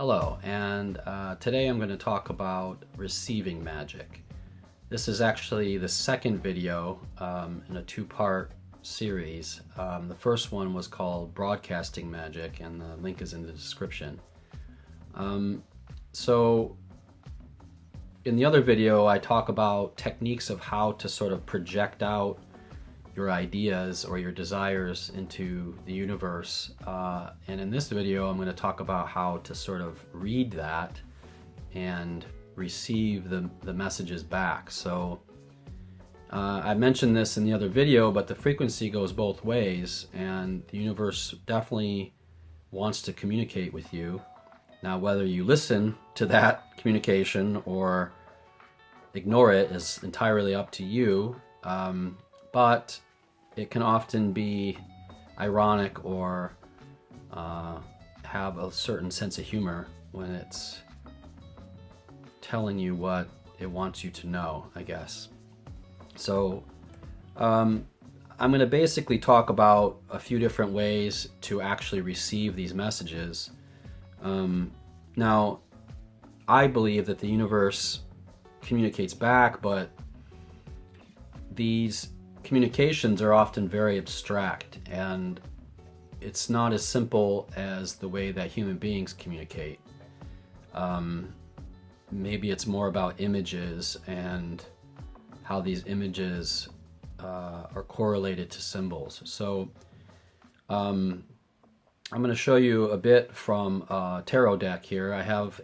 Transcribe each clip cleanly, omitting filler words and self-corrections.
Hello, and today I'm going to talk about receiving magic. This is actually the second video in a two-part series. The first one was called Broadcasting Magic, and the link is in the description. So in the other video, I talk about techniques of how to sort of project out your ideas or your desires into the universe. And in this video, I'm going to talk about how to sort of read that and receive the messages back. So I mentioned this in the other video, but the frequency goes both ways, and the universe definitely wants to communicate with you. Now, whether you listen to that communication or ignore it is entirely up to you. But it can often be ironic or have a certain sense of humor when it's telling you what it wants you to know, I guess. So I'm going to basically talk about a few different ways to actually receive these messages. Now, I believe that the universe communicates back, but these communications are often very abstract, and it's not as simple as the way that human beings communicate. Maybe it's more about images and how these images are correlated to symbols. So I'm going to show you a bit from a tarot deck here. I have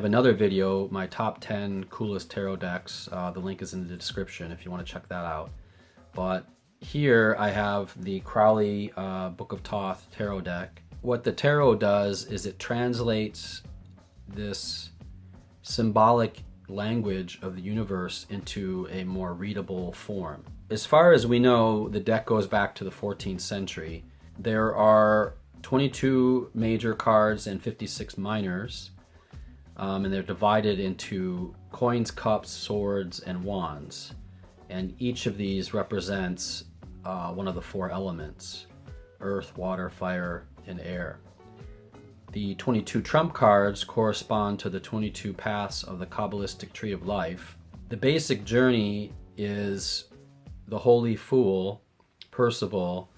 another video, my top 10 coolest tarot decks. The link is in the description if you want to check that out. But here I have the Crowley Book of Thoth tarot deck. What the tarot does is it translates this symbolic language of the universe into a more readable form. As far as we know, the deck goes back to the 14th century. There are 22 major cards and 56 minors, and they're divided into coins, cups, swords, and wands. And each of these represents one of the four elements: earth, water, fire, and air. The 22 trump cards correspond to the 22 paths of the Kabbalistic tree of life. The basic journey is the holy fool, Percival,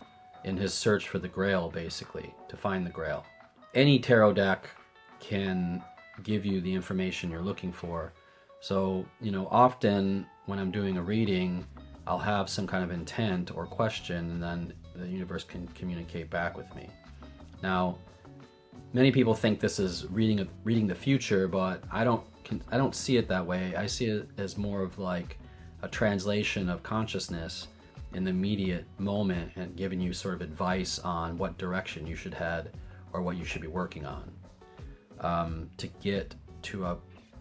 in his search for the Grail, basically, to find the Grail. Any tarot deck can give you the information you're looking for. So, often when I'm doing a reading, I'll have some kind of intent or question, and then the universe can communicate back with me. Now, many people think this is reading the future, but I don't see it that way. I see it as more of like a translation of consciousness in the immediate moment and giving you sort of advice on what direction you should head or what you should be working on to get to a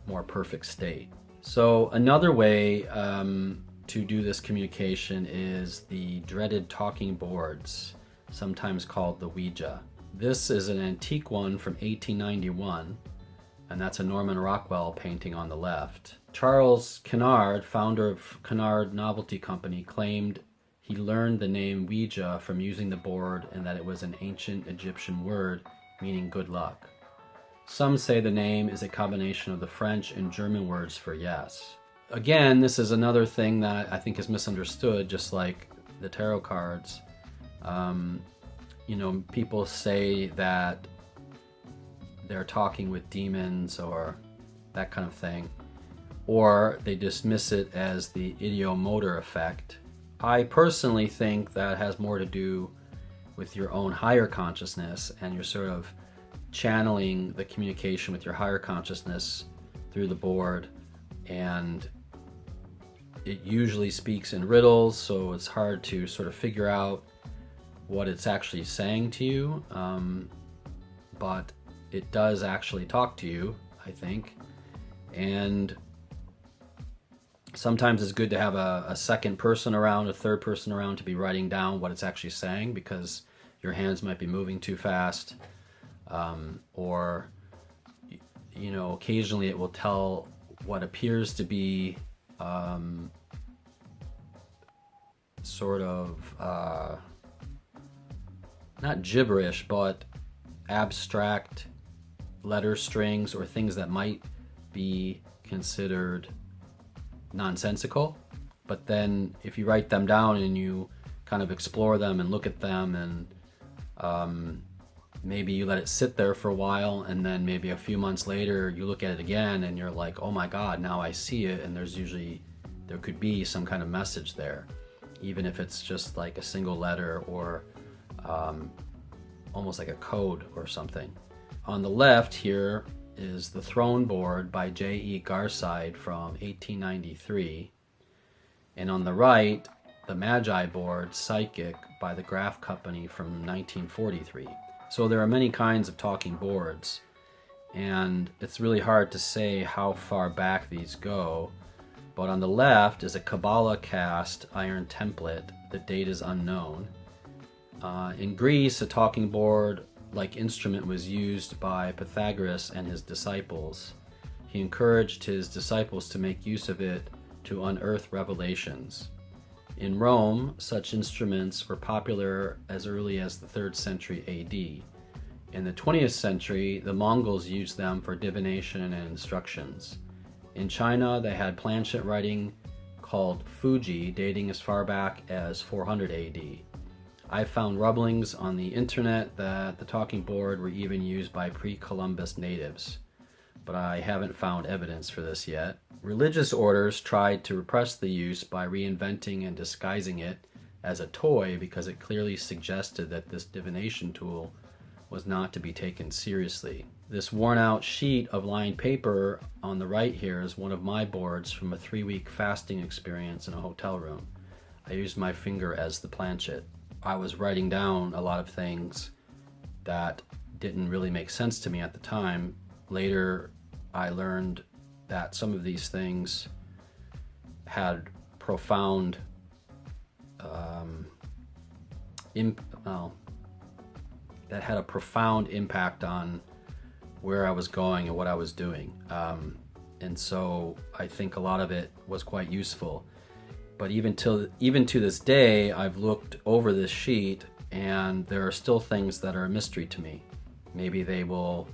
more perfect state. So another way to do this communication is the dreaded talking boards, sometimes called the Ouija. This is an antique one from 1891, and that's a Norman Rockwell painting on the left. Charles Kennard, founder of Kennard Novelty Company, claimed he learned the name Ouija from using the board, and that it was an ancient Egyptian word meaning good luck. Some say the name is a combination of the French and German words for yes. Again, this is another thing that I think is misunderstood, just like the tarot cards. People say that they're talking with demons or that kind of thing, or they dismiss it as the ideomotor effect. I personally think that has more to do with your own higher consciousness, and you're sort of channeling the communication with your higher consciousness through the board, and it usually speaks in riddles, so it's hard to sort of figure out what it's actually saying to you, but it does actually talk to you, I think. And sometimes it's good to have a second person around, a third person around, to be writing down what it's actually saying, because your hands might be moving too fast. Or occasionally it will tell what appears to be sort of not gibberish, but abstract letter strings or things that might be considered nonsensical. But then if you write them down and you kind of explore them and look at them, and maybe you let it sit there for a while, and then maybe a few months later you look at it again and you're like, oh my God, now I see it. And there could be some kind of message there, even if it's just like a single letter or almost like a code or something. On the left here is the Throne Board by J.E. Garside from 1893. And on the right, the Magi Board, Psychic, by the Graph Company from 1943. So there are many kinds of talking boards, and it's really hard to say how far back these go. But on the left is a Kabbalah cast iron template. The date is unknown. In Greece, a talking board-like instrument was used by Pythagoras and his disciples. He encouraged his disciples to make use of it to unearth revelations. In Rome, such instruments were popular as early as the 3rd century AD. In the 20th century, the Mongols used them for divination and instructions. In China, they had planchet writing called Fuji, dating as far back as 400 AD. I found rumblings on the internet that the talking board were even used by pre-Columbus natives, but I haven't found evidence for this yet. Religious orders tried to repress the use by reinventing and disguising it as a toy because it clearly suggested that this divination tool was not to be taken seriously. This worn-out sheet of lined paper on the right here is one of my boards from a 3-week fasting experience in a hotel room. I used my finger as the planchet. I was writing down a lot of things that didn't really make sense to me at the time. Later, I learned that some of these things had profound impact on where I was going and what I was doing. And so I think a lot of it was quite useful. But even to this day, I've looked over this sheet and there are still things that are a mystery to me. Maybe they will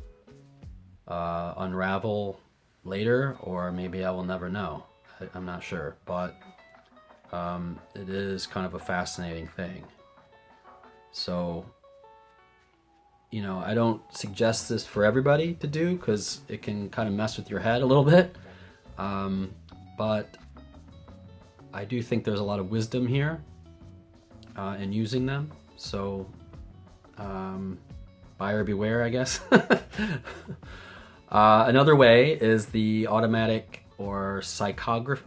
unravel later, or maybe I will never know. I'm not sure, but it is kind of a fascinating thing. So, I don't suggest this for everybody to do because it can kind of mess with your head a little bit. But I do think there's a lot of wisdom here in using them. So, buyer beware, I guess. Another way is the automatic or psychography.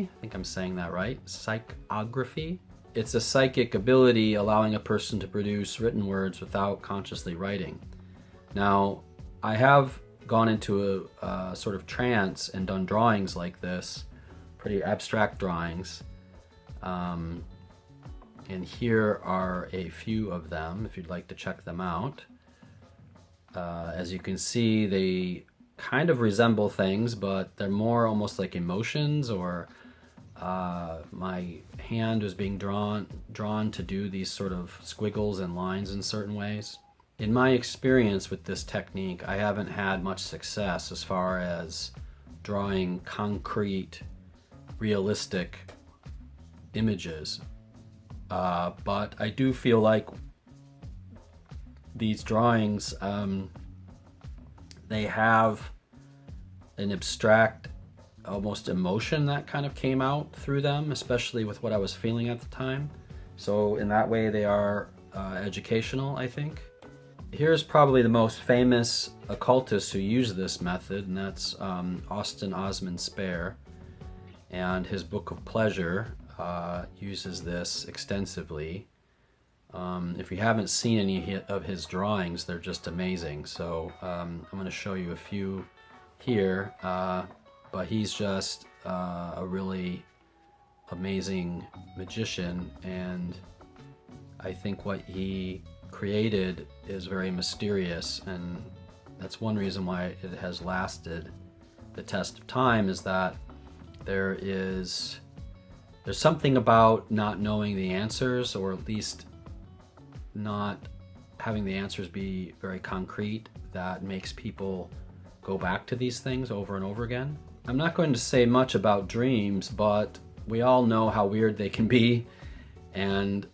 I think I'm saying that right. Psychography. It's a psychic ability allowing a person to produce written words without consciously writing. Now, I have gone into a sort of trance and done drawings like this, pretty abstract drawings. And here are a few of them if you'd like to check them out. As you can see, they kind of resemble things, but they're more almost like emotions, or my hand was being drawn to do these sort of squiggles and lines in certain ways. In my experience with this technique, I haven't had much success as far as drawing concrete, realistic images. But I do feel like these drawings, they have an abstract, almost emotion that kind of came out through them, especially with what I was feeling at the time. So in that way, they are educational, I think. Here's probably the most famous occultist who used this method, and that's Austin Osman Spare. And his Book of Pleasure uses this extensively. If you haven't seen any of his drawings, they're just amazing. So I'm going to show you a few here, but he's just a really amazing magician, and I think what he created is very mysterious, and that's one reason why it has lasted the test of time, is that there's something about not knowing the answers, or at least not having the answers be very concrete, that makes people go back to these things over and over again. I'm not going to say much about dreams, but we all know how weird they can be, and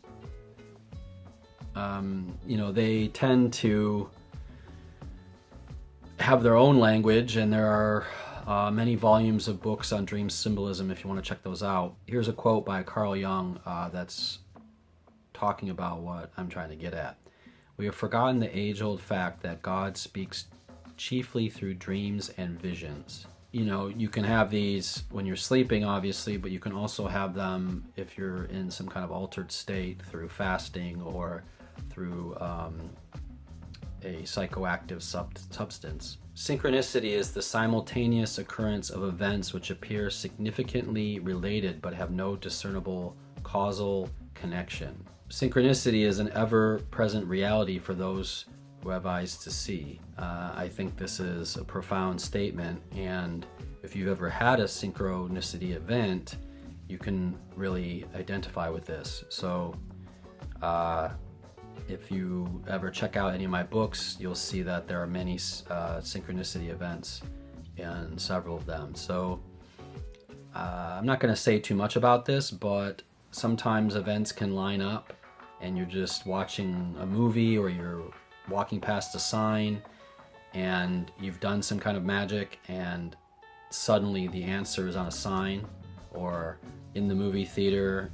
they tend to have their own language, and there are many volumes of books on dream symbolism if you want to check those out. Here's a quote by Carl Jung that's talking about what I'm trying to get at. We have forgotten the age-old fact that God speaks chiefly through dreams and visions. You can have these when you're sleeping, obviously, but you can also have them if you're in some kind of altered state through fasting or through a psychoactive substance. Synchronicity is the simultaneous occurrence of events which appear significantly related but have no discernible causal connection. Synchronicity is an ever-present reality for those who have eyes to see. I think this is a profound statement, and if you've ever had a synchronicity event, you can really identify with this. So if you ever check out any of my books, you'll see that there are many synchronicity events in several of them. So I'm not going to say too much about this, but sometimes events can line up and you're just watching a movie or you're walking past a sign and you've done some kind of magic and suddenly the answer is on a sign, or in the movie theater,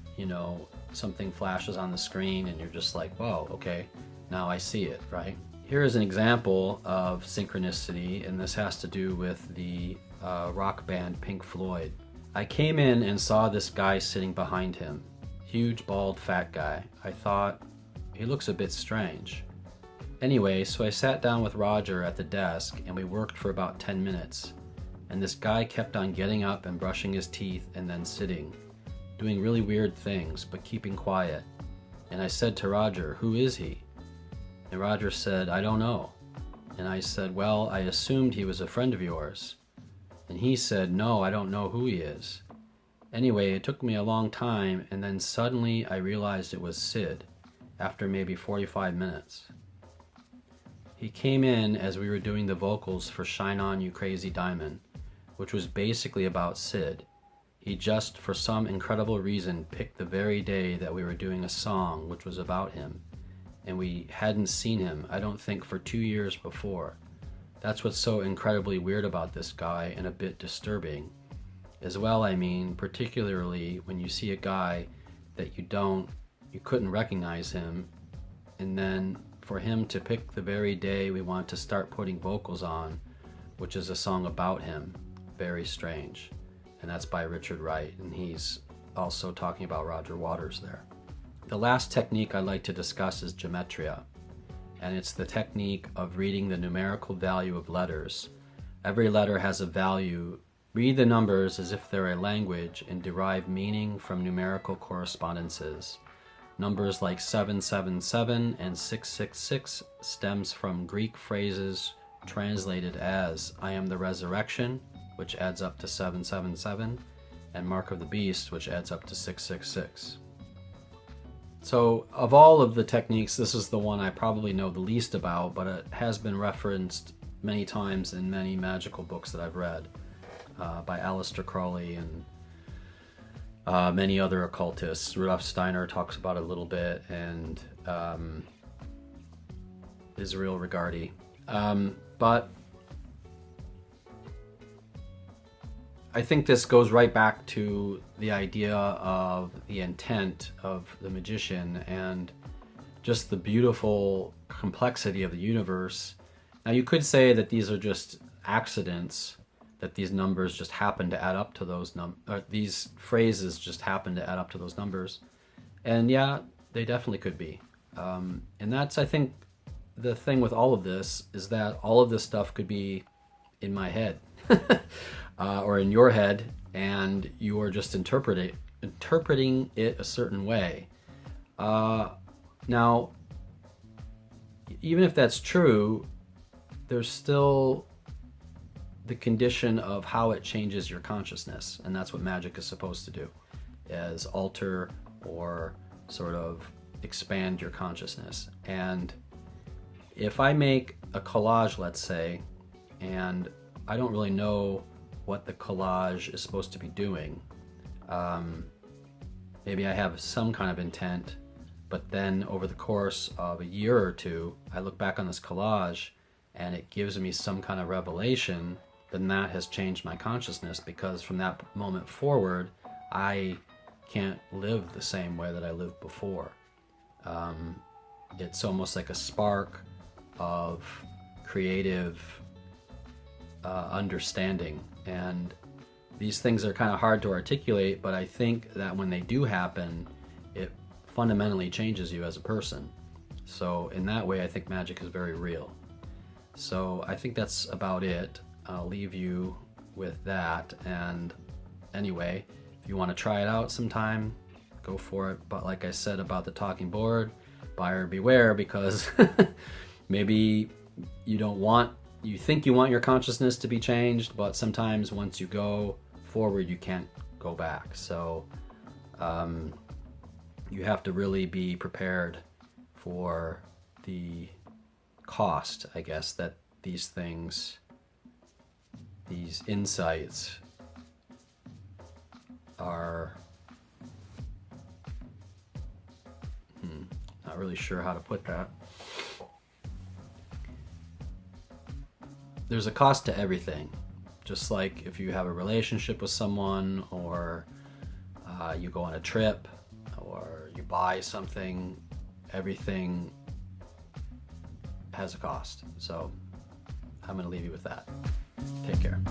something flashes on the screen and you're just like, whoa, okay, now I see it, right? Here is an example of synchronicity, and this has to do with the rock band Pink Floyd. I came in and saw this guy sitting behind him. Huge, bald, fat guy. I thought, he looks a bit strange. Anyway, so I sat down with Roger at the desk and we worked for about 10 minutes. And this guy kept on getting up and brushing his teeth and then sitting, doing really weird things, but keeping quiet. And I said to Roger, who is he? And Roger said, I don't know. And I said, well, I assumed he was a friend of yours. And he said, no, I don't know who he is. Anyway, it took me a long time, and then suddenly I realized it was Sid, after maybe 45 minutes. He came in as we were doing the vocals for Shine On You Crazy Diamond, which was basically about Sid. He just, for some incredible reason, picked the very day that we were doing a song which was about him, and we hadn't seen him, I don't think, for 2 years before. That's what's so incredibly weird about this guy and a bit disturbing. As well, I mean, particularly when you see a guy that you couldn't recognize him, and then for him to pick the very day we want to start putting vocals on, which is a song about him, very strange. And that's by Richard Wright, and he's also talking about Roger Waters there. The last technique I'd like to discuss is gematria, and it's the technique of reading the numerical value of letters. Every letter has a value. Read the numbers as if they're a language and derive meaning from numerical correspondences. Numbers like 777 and 666 stems from Greek phrases translated as I am the resurrection, which adds up to 777, and Mark of the Beast, which adds up to 666. So of all of the techniques, this is the one I probably know the least about, but it has been referenced many times in many magical books that I've read by Aleister Crowley and many other occultists. Rudolf Steiner talks about it a little bit, and Israel Regardie. But I think this goes right back to the idea of the intent of the magician and just the beautiful complexity of the universe. Now, you could say that these are just accidents, that these numbers just happen to add up to those these phrases just happen to add up to those numbers. And yeah, they definitely could be. And that's, I think, the thing with all of this is that all of this stuff could be in my head or in your head, and you're just interpreting it a certain way. Now, even if that's true, there's still the condition of how it changes your consciousness, and that's what magic is supposed to do, is alter or sort of expand your consciousness. And if I make a collage, let's say, and I don't really know what the collage is supposed to be doing, maybe I have some kind of intent, but then over the course of a year or two, I look back on this collage and it gives me some kind of revelation, then that has changed my consciousness, because from that moment forward, I can't live the same way that I lived before. It's almost like a spark of creative understanding, and these things are kind of hard to articulate, but I think that when they do happen, it fundamentally changes you as a person. So in that way, I think magic is very real. So I think that's about it. I'll leave you with that, and anyway, if you want to try it out sometime, go for it. But like I said about the talking board, buyer beware, because maybe you think you want your consciousness to be changed, but sometimes once you go forward, you can't go back. So you have to really be prepared for the cost, I guess, that these things, these insights are. Not really sure how to put that. There's a cost to everything. Just like if you have a relationship with someone, or you go on a trip, or you buy something, everything has a cost. So I'm going to leave you with that. Take care.